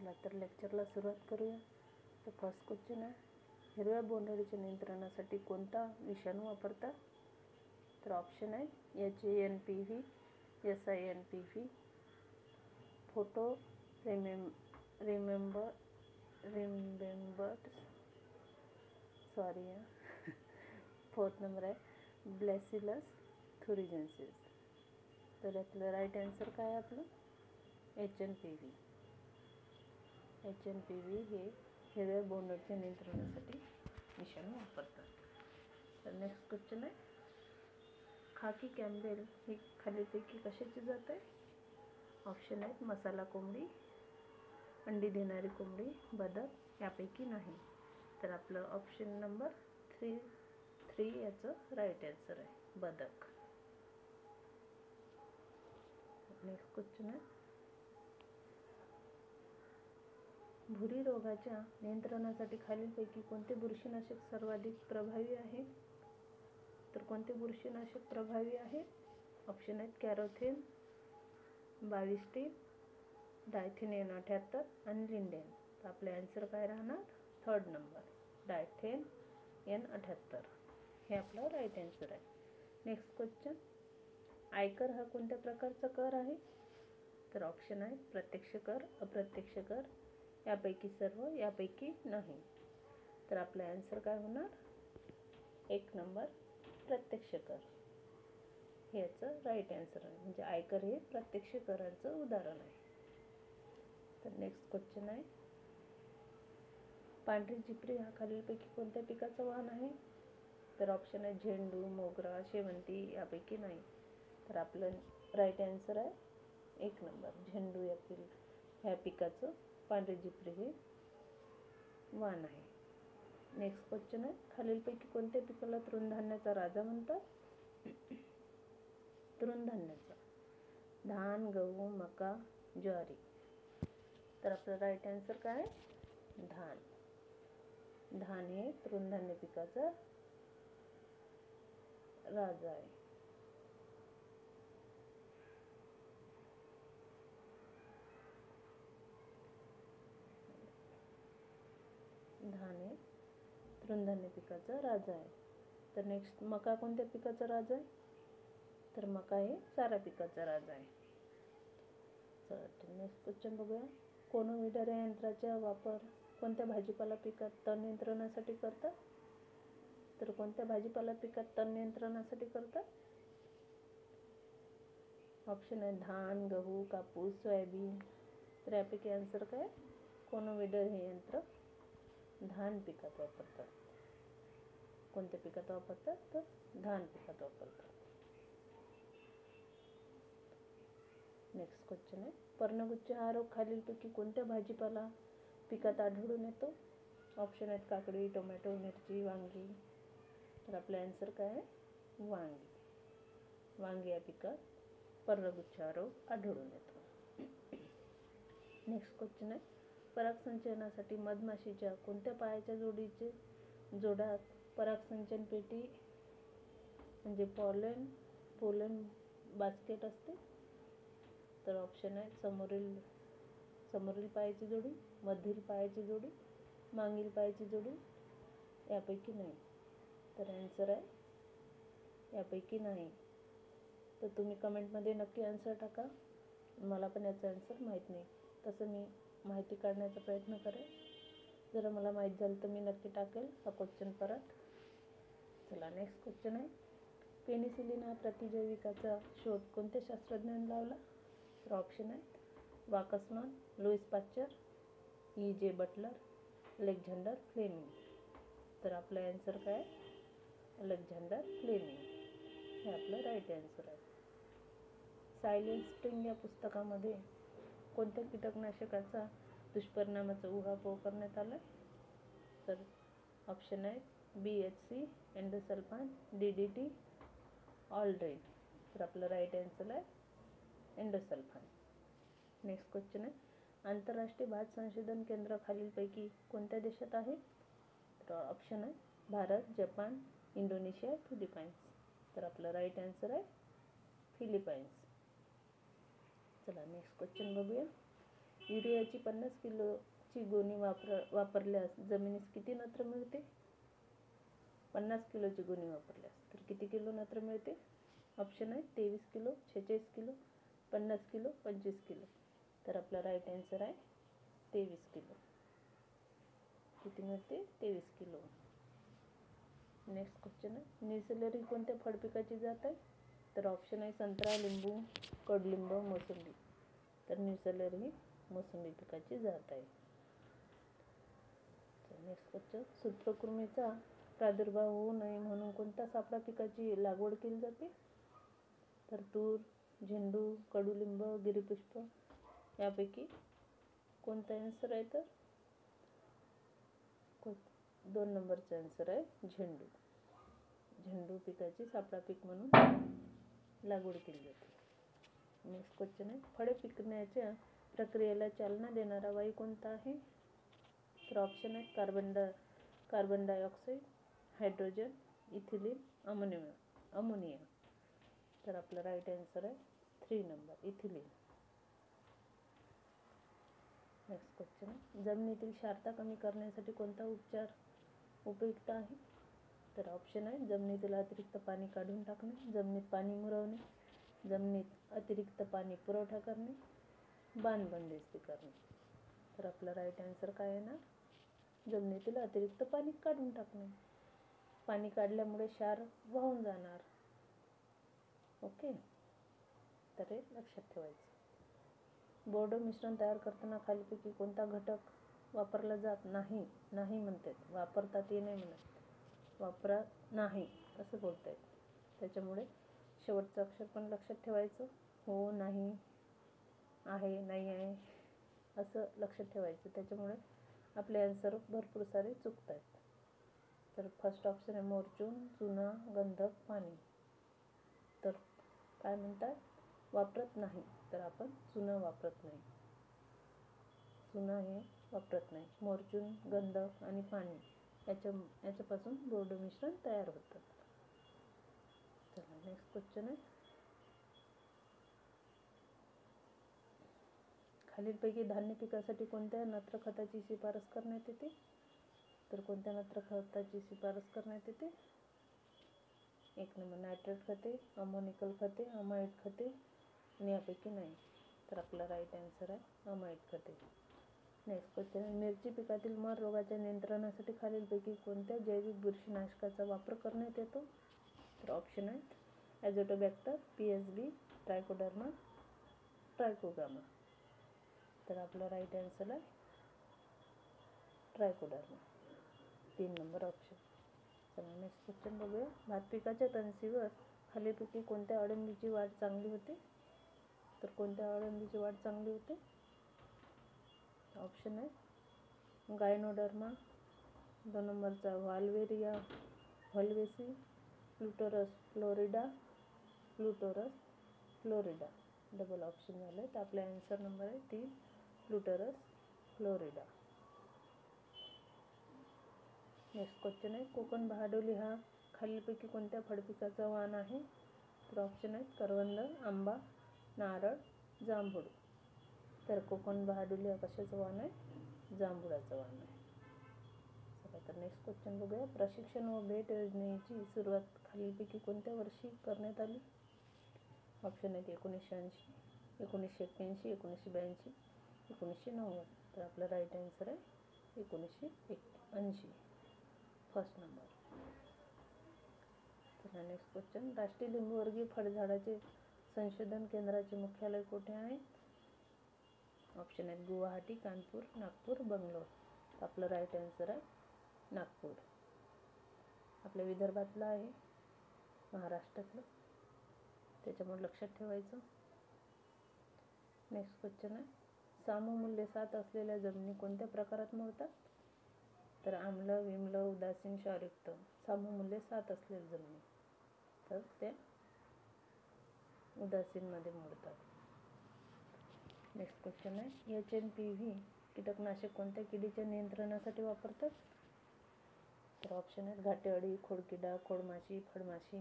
चला तर लेक्चरला सुरुवात करूया. तर फर्स्ट क्वेश्चन आहे, हिरव्या बोंडअळीच्या नियंत्रणासाठी कोणता विषाणू वापरतात? तर ऑप्शन आहे HANPV, SINPV, photo remembered sorry fourth number आहे ब्लॅसिलस थुरिजेन्सिस. तर आपलं राईट आन्सर काय आहे आपलं HNPV. HNPV हे हिरव्या बोंडअळीच्या नियंत्रणासाठी विषाणू वापरतात. तर नेक्स्ट क्वेश्चन आहे, खाकी कॅम्बेल ही खालीलपैकी कशाची जात आहे? ऑप्शन आहेत मसाला कोंबडी, अंडी देणारी कोंबडी, बदक, यापैकी नाही. तर आपलं ऑप्शन नंबर 3 याचं राईट आन्सर आहे बदक. नेक्स्ट क्वेश्चन आहे, भुरी रोगाच्या नियंत्रणासाठी खालीलपैकी कोणते बुरशीनाशक सर्वाधिक प्रभावी आहे? तर कोणते बुरशीनाशक प्रभावी आहे? ऑप्शन आहेत कॅरोथेन, बाविस्टिन, डायथेन N78 आणि लिंडेन. तर आपले आन्सर काय राहणार? थर्ड नंबर डायथेन N78 हे आपलं राईट आन्सर आहे. नेक्स्ट क्वेश्चन, आयकर हा कोणत्या प्रकारचा कर आहे? तर ऑप्शन आहे प्रत्यक्ष कर, अप्रत्यक्ष कर, यापैकी सर्व, यापैकी नाही. तर आपलं आन्सर काय होणार? 1 नंबर प्रत्यक्ष कर हे याचं राईट आन्सर आहे. म्हणजे आयकर हे प्रत्यक्ष कराचं उदाहरण आहे. तर नेक्स्ट क्वेश्चन आहे, पांढरी जिपरी हा खालीलपैकी कोणत्या पिकाचा वाण आहे? तर ऑप्शन आहे झेंडू, मोगरा, शेवंती, यापैकी नाही. तर आपलं राईट आन्सर आहे 1 नंबर झेंडू ह्या पिकाचं पांढरी जिपरी हे वाण आहे. नेक्स्ट क्वेश्चन आहे, खालीलपैकी कोणत्या पिकाला तृणधान्याचा राजा म्हणतात? तृणधान्याचा धान, गहू, मका, ज्वारी. तर आपलं राईट आन्सर काय आहे? धान. धान हे तृणधान्य पिकाचा राजा आहे. धान हे तृणधान्य पिकाचा राजा आहे. तर नेक्स्ट, मका कोणत्या पिकाचा राजा आहे? तर मका हे चारा पिकाचा राजा आहे. चला नेक्स्ट क्वेश्चन बघूया, कोनोव्हिडर या यंत्राचा वापर कोणत्या भाजीपाला पिकात तण नियंत्रणासाठी करतात? तर कोणत्या भाजीपाला पिकात तण नियंत्रणासाठी करतात? ऑप्शन आहे धान, गहू, कापूस, सोयाबीन. तर यापैकी आन्सर काय? कोनोव्हिडर हे यंत्र धान पिकात वापरतात. कोणत्या पिकात वापरतात? तर धान पिकात वापरतात. नेक्स्ट क्वेश्चन आहे, पर्णगुच्छ हा रोग खालीलपैकी कोणत्या भाजीपाला पिकात आढळून येतो? ऑप्शन आहेत काकडी, टोमॅटो, मिरची, वांगी. तर आपला आन्सर काय आहे? वांगी. वांगी या पिकात पर्णगुच्छ हा रोग आढळून येतो. नेक्स्ट क्वेश्चन आहे, परागसंचयनासाठी मधमाशीच्या कोणत्या पायाच्या जोडात परागसंचयन पेटी म्हणजे पोलन बास्केट असते? तर ऑप्शन आहे समोरील पायाची जोडी, मधील पायाची जोडी, मागील पायाची जोडी, यापैकी नाही. तर आन्सर आहे यापैकी नाही. तर तुम्ही कमेंटमध्ये नक्की आन्सर टाका. मला पण याचा आन्सर माहीत नाही, तसं मी माहिती काढण्याचा प्रयत्न करेन. जर मला माहीत झालं तर मी नक्की टाकेल हा क्वेश्चन परत. चला नेक्स्ट क्वेश्चन आहे, पेनिसिलिन हा प्रतिजैविकाचा शोध कोणत्या शास्त्रज्ञाने लावला? तर ऑप्शन आहेत Waksman, Louis Pasteur, E.J. Butler, Alexander Fleming. तर आपलं आन्सर काय? अलेक्झांडर फ्लेमिंग हे आपलं राईट आन्सर आहे. सायलेंट स्प्रिंग या पुस्तकामध्ये कोणत्या कीटकनाशकाचा दुष्परिणामाचा उहापोह करण्यात आला? तर ऑप्शन आहेत BHC, एंडोसल्फान, DDT, ऑलड्रेन. तर आपलं राईट आन्सर आहे एंडोसल्फान. नेक्स्ट क्वेश्चन आहे, आंतरराष्ट्रीय भात संशोधन केंद्र खालीलपैकी कोणत्या देशात आहे? तर ऑप्शन आहे भारत, जपान, इंडोनेशिया, फिलिपाईन्स. तर आपलं राईट आन्सर आहे फिलिपाईन्स. चला नेक्स्ट क्वेश्चन बघूया, युरियाची 50 किलोची गोणी वापरल्यास जमिनीस किती नत्र मिळते? 50 किलोची गोणी वापरल्यास तर किती किलो नत्र मिळते? ऑप्शन आहे 23 किलो, 46 किलो, 50 किलो, 25 किलो. तर आपला राईट आन्सर आहे 23 किलो. किती मिळते? 23 किलो. नेक्स्ट क्वेश्चन आहे, निसर्लरी कोणत्या फळ पिकाची जात आहे? तर ऑप्शन आहे संत्रा, लिंबू, कडलिंब, मोसंबी. तर निसर्लरी ही मोसंबी पिकाची जात आहे. नेक्स्ट क्वेश्चन, सूत्रकृमीचा प्रादुर्भाव होऊ नये म्हणून कोणत्या सापळा पिकाची लागवड केली जाते? तर तूर, झेंडू, कडुलिंब, गिरीपुष्प यापैकी कोणता आन्सर आहे? तर 2 नंबरचा आन्सर आहे झेंडू. झेंडू पिकाची सापळा पीक म्हणून लागवड केली जाते. नेक्स्ट क्वेश्चन आहे, फळे पिकण्याच्या प्रक्रियेला चालना देणारा वायू कोणता आहे? तर ऑप्शन आहे carbon dioxide, hydrogen, ethylene, ammonia. तर आपला राईट आन्सर आहे 3 नंबर इथिलीन. नेक्स्ट क्वेश्चन आहे, जमिनीतील क्षारता कमी करण्यासाठी कोणता उपचार उपयुक्त आहे? तर ऑप्शन आहे जमिनीतील अतिरिक्त पाणी काढून टाकणे, जमिनीत पाणी मुरवणे, जमिनीत अतिरिक्त पाणी पुरवठा करणे, बांध बंदिस्ती करणे. तर आपला राईट आन्सर काय येणार? जमिनीतील अतिरिक्त पाणी काढून टाकणे. पाणी काढल्यामुळे क्षार वाहून जाणार. ओके, तर हे लक्षात ठेवायचं. बोर्डो मिश्रण तयार करताना खालीलपैकी कोणता घटक वापरला जात नाही? नाही म्हणतात, वापरतात हे नाही म्हणत, वापरा नाही असं बोलत आहेत. त्याच्यामुळे शेवटचं अक्षर पण लक्षात ठेवायचं. हो, नाही, आहे, नाही आहे असं लक्षात ठेवायचं. त्याच्यामुळे आपले आन्सर भरपूर सारे चुकत आहेत. तर फर्स्ट ऑप्शन आहे मोरचून, चुना, गंधक, पाणी. तर काय म्हणतात? वापरत नाही. तर आपण चुना वापरत नाही, चुना हे वापरत नाही. मोरचून, गंधक आणि पाणी याच्यापासून बोर्डो मिश्रण तयार होतं. चला नेक्स्ट क्वेश्चन आहे, खालीलपैकी धान्य पिकासाठी कोणत्या नत्र खताची शिफारस करण्यात येते? तर कोणत्या नत्र खताची शिफारस करण्यात येते? 1 नंबर नायट्रेट खते, अमोनिकल खते, अमाइड खते आणि यापैकी नाही. तर आपला राईट आन्सर आहे अमाइड खते. नेक्स्ट क्वेश्चन आहे, मिरची पिकातील मर रोगाच्या नियंत्रणासाठी खालीलपैकी कोणत्या जैविक बुरशीनाशकाचा वापर करण्यात येतो? तर ऑप्शन आहेत ॲझोटोबॅक्टर, PSB, ट्रायकोडर्मा, ट्रायकोगामा. तर आपला राईट आन्सर आहे ट्रायकोडर्मा, 3 नंबर ऑप्शन. चला नेक्स्ट क्वेश्चन बघूया, भात पिकाच्या तणसीवर खालीलपैकी कोणत्या अळंबीची वाढ चांगली होते? तर कोणत्या अळंबीची वाढ चांगली होते? ऑप्शन आहे गायनोडर्मा, 2 नंबरचा व्हाल्वेरिया व्हाल्वेसी, प्लुटोरस फ्लोरिडा. डबल ऑप्शन झालं. तर आपला आन्सर नंबर आहे 3 प्लुटोरस फ्लोरिडा. नेक्स्ट क्वेश्चन आहे, कोकण बहाडोली हा खालीलपैकी कोणत्या फळपिकाचा वाण आहे? तर ऑप्शन आहेत करवंद, आंबा, नारळ, जांभूळ. तर कोकण बहाडोली हा कशाचं वाण आहे? जांभुळाचं वाण आहे. चला तर नेक्स्ट क्वेश्चन बघूया, प्रशिक्षण व भेट योजनेची सुरुवात खालीलपैकी कोणत्या वर्षी करण्यात आली? ऑप्शन आहेत 1980, 1981, 1982, 1990. तर आपला राईट आन्सर आहे 1980, फर्स्ट नंबर. चला नेक्स्ट क्वेश्चन, राष्ट्रीय लिंबूवर्गीय फळझाडाचे संशोधन केंद्राचे मुख्यालय कुठे आहे? ऑप्शन आहेत गुवाहाटी, कानपूर, नागपूर, बंगलोर. आपलं राईट आन्सर आहे नागपूर. आपल्या विदर्भातलं आहे, महाराष्ट्रातलं, त्याच्यामुळे लक्षात ठेवायचं. नेक्स्ट क्वेश्चन आहे, सामूल्य 7 असलेल्या जमिनी कोणत्या प्रकारात मोडतात? तर आम्ल, विम्ल, उदासीन, क्षारयुक्त. सामूल्य 7 असलेल्या जमिनी तर त्या उदासीनमध्ये मोडतात. नेक्स्ट क्वेश्चन आहे, HNPV कीटकनाशक कोणत्या किडीच्या नियंत्रणासाठी वापरतात? तर ऑप्शन आहेत घाटेअळी, खोडकिडा, खोडमाशी, फळमाशी.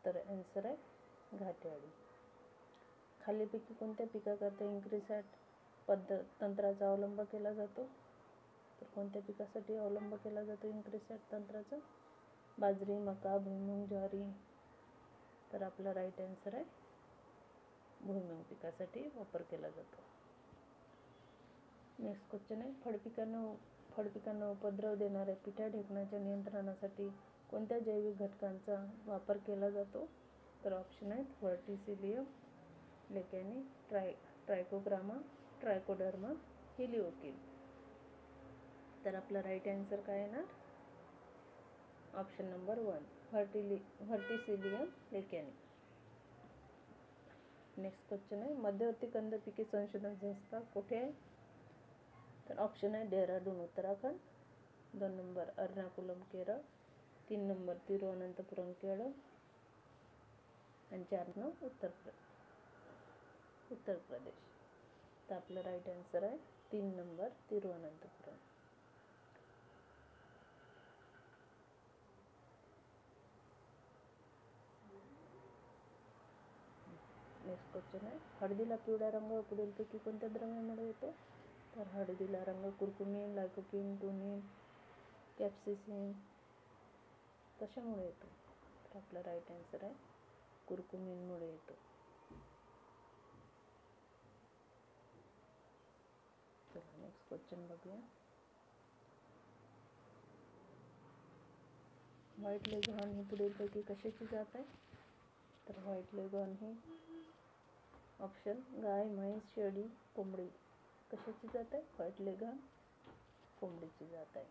तर आन्सर आहे घाटेअळी. खालीलपैकी कोणत्या पिकाकरता इन्क्रिसॅट तंत्राचा अवलंब केला जातो? तर कोणत्या पिकासाठी अवलंब केला जातो इन्क्रिसॅट तंत्राचा? बाजरी, मका, भुईमूग, ज्वारी. तर आपला राईट आन्सर आहे भुईमूग पिकासाठी वापर केला जातो. नेक्स्ट क्वेश्चन आहे, फळपिकांना उपद्रव देणाऱ्या पिठा ढेकणाच्या नियंत्रणासाठी कोणत्या जैविक घटकांचा वापर केला जातो? तर ऑप्शन आहेत व्हर्टिसिलियम, लेकॅनी, ट्रायकोग्रामा, ट्रायकोडर्मा, हेलिओकिल. तर आपला राईट आन्सर काय येणार? Option number 1 व्हर्टिसिलियम लेकॅनी. नेक्स्ट क्वेश्चन आहे, मध्यवर्ती कंद पिके संशोधन संस्था कुठे आहे? तर ऑप्शन आहे डेहराडून उत्तराखंड, 2 नंबर एर्नाकुलम केरळ, 3 नंबर तिरुवनंतपुरम केरळ आणि 4 नंबर उत्तर प्रदेश. तर आपलं राईट आन्सर आहे 3 नंबर तिरुवनंतपुरम. नेक्स्ट क्वेश्चन आहे, हळदीला पिवळा रंग पुढीलपैकी कोणत्या द्रव्यामुळे येतो? तर हळदीला रंग कुर्कुमिन, लायकोपीन, टुनिन, कॅप्सिसिन कशामुळे येतो? तर आपला राईट आन्सर आहे कुर्कुमिनमुळे येतो. चला नेक्स्ट क्वेश्चन बघूया. व्हाईट लेघॉर्न ही पुढीलपैकी कशाची जात आहे? तर व्हाईट लेघॉर्न ही ऑप्शन गाय, म्हैस, शेळी, कोंबडी कशाची जात आहे? व्हाईट लेघॉर्न कोंबडीची जात आहे.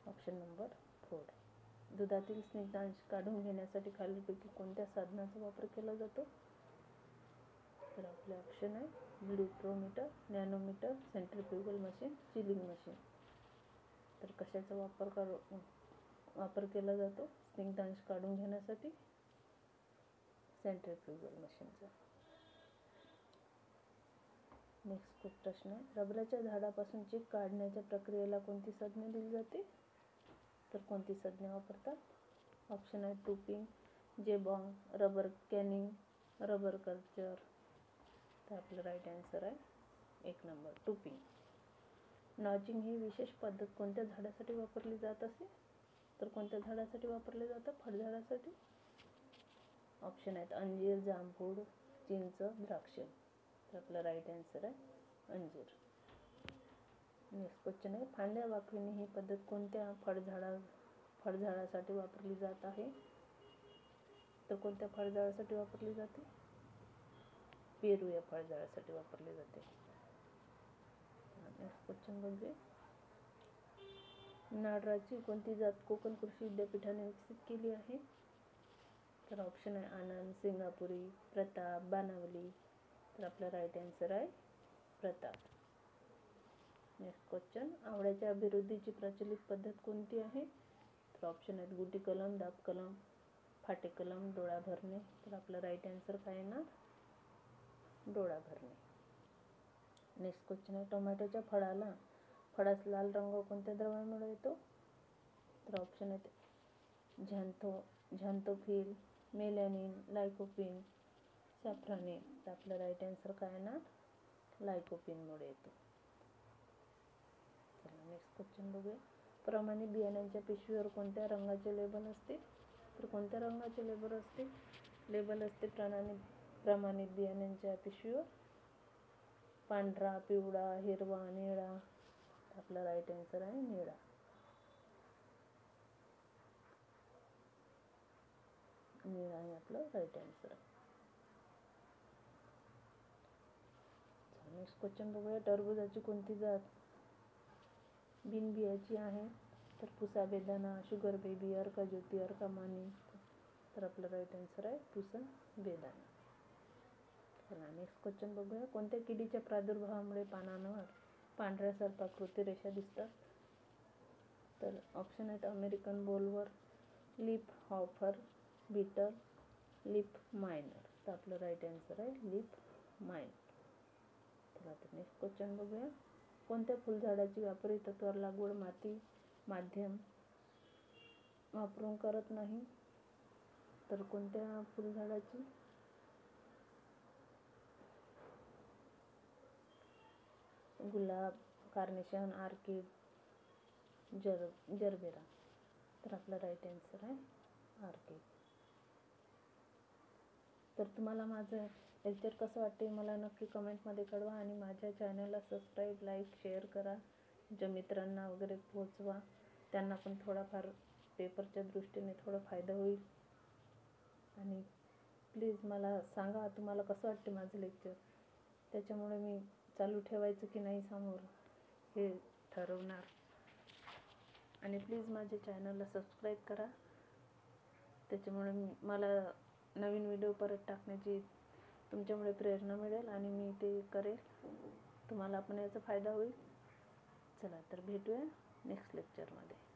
Option number 4. दुधातील स्निग्धांश काढून घेण्यासाठी खालीलपैकी कोणत्या साधनाचा वापर केला जातो? तर आपले ऑप्शन आहे ग्लुट्रोमीटर, nanometer, centrifugal machine, chilling machine. तर कशाचा वापर केला जातो स्निग्धांश काढून घेण्यासाठी? सेंट्रिफ्युगल मशीनचा. नेक्स्ट प्रश्न आहे, रबराच्या झाडापासून चीक काढण्याच्या प्रक्रियेला कोणती संज्ञा दिली जाते? तर कोणती संज्ञा वापरतात? ऑप्शन आहे टूपिंग, जेबॉन्ग, रबर कॅनिंग, रबर कल्चर. तर आपलं राईट आन्सर आहे 1 नंबर टूपिंग. नॉचिंग ही विशेष पद्धत कोणत्या झाडासाठी वापरली जात असे? तर कोणत्या झाडासाठी वापरले जातं? फळझाडासाठी. ऑप्शन आहेत अंजीर, जांभूळ, चिंच, द्राक्ष. तर आपला राईट आन्सर आहे अंजीर. नेक्स्ट क्वेश्चन आहे, फांद्या वाकविणे ही पद्धत कोणत्या फळझाडासाठी वापरली जात आहे? तर कोणत्या फळझाडासाठी वापरली जाते? पेरू या फळझाडासाठी वापरली जाते. नेक्स्ट क्वेश्चन बघूया. नारळाची कोणती जात कोकण कृषी विद्यापीठाने विकसित केली आहे? तर ऑप्शन आहे आनंद, सिंगापुरी, प्रताप, बानावली. तर आपला राईट आन्सर आहे प्रताप. नेक्स्ट क्वेश्चन, आवळ्याच्या अभिवृद्धीची प्रचलित पद्धत कोणती आहे? तर ऑप्शन आहेत गुटी कलम, दाब कलम, फाटे कलम, डोळा भरणे. तर आपला राईट आन्सर काय येणार? डोळा भरणे. नेक्स्ट क्वेश्चन आहे, टोमॅटोच्या फळास लाल रंग कोणत्या द्रव्यामुळे येतो? तर ऑप्शन आहेत झॅन्थोफिल, मेलॅनिन, लायकोपीन, सॅफ्रॉनिन. तर आपलं राईट आन्सर काय येणार? लायकोपीनमुळे येतो. चला नेक्स्ट क्वेश्चन बघूया. प्रमाणित बियाण्यांच्या पिशवीवर कोणत्या रंगाचे लेबल असते? तर कोणत्या रंगाचे लेबल असते प्रमाणित बियाण्यांच्या पिशवीवर? पांढरा, पिवळा, हिरवा, निळा. आपला राईट आन्सर आहे निळा. निळा आहे आपलं राईट आन्सर. नेक्स्ट क्वेश्चन बघूया. टरबूजाची कोणती जात बिनबियाची आहे? तर पुसा बेदाना, शुगर बेबी, अर्का ज्योती, अर्का मानी. तर आपलं राईट आन्सर आहे पुसा बेदाना. चला नेक्स्ट क्वेश्चन बघूया. कोणत्या किडीच्या प्रादुर्भावामुळे पानांवर पांढऱ्या सर्पाकृती रेषा दिसतात? तर ऑप्शन आहेत American bollworm, leaf hopper, beetle, leaf miner. तर आपलं राईट आन्सर आहे लीफ मायनर. चला तर नेक्स्ट क्वेश्चन बघूया. कोणत्या फुलझाडाची व्यापारी तत्त्वावर लागवड माती माध्यम वापरून करत नाही? तर कोणत्या फुलझाडाची? गुलाब, कार्नेशन, आर्किड, जरबेरा. तर आपला राईट आन्सर आहे आर्किड. तर तुम्हाला माझं लेक्चर कसं वाटते मला नक्की कमेंटमध्ये कळवा आणि माझ्या चॅनलला सबस्क्राईब, लाईक, शेअर करा. ज्या मित्रांना वगैरे पोहोचवा, त्यांना पण थोडाफार पेपरच्या दृष्टीने थोडा फायदा होईल. आणि प्लीज मला सांगा तुम्हाला कसं वाटते माझं लेक्चर. त्याच्यामुळे मी चालू ठेवायचं की नाही समोर हे ठरवणार. आणि प्लीज माझ्या चॅनलला सबस्क्राईब करा. त्याच्यामुळे मला नवीन व्हिडिओ परत टाकण्याची तुमच्यामुळे प्रेरणा मिळेल आणि मी ते करेल. तुम्हाला पण याचा फायदा होईल. चला तर भेटूया नेक्स्ट लेक्चरमध्ये.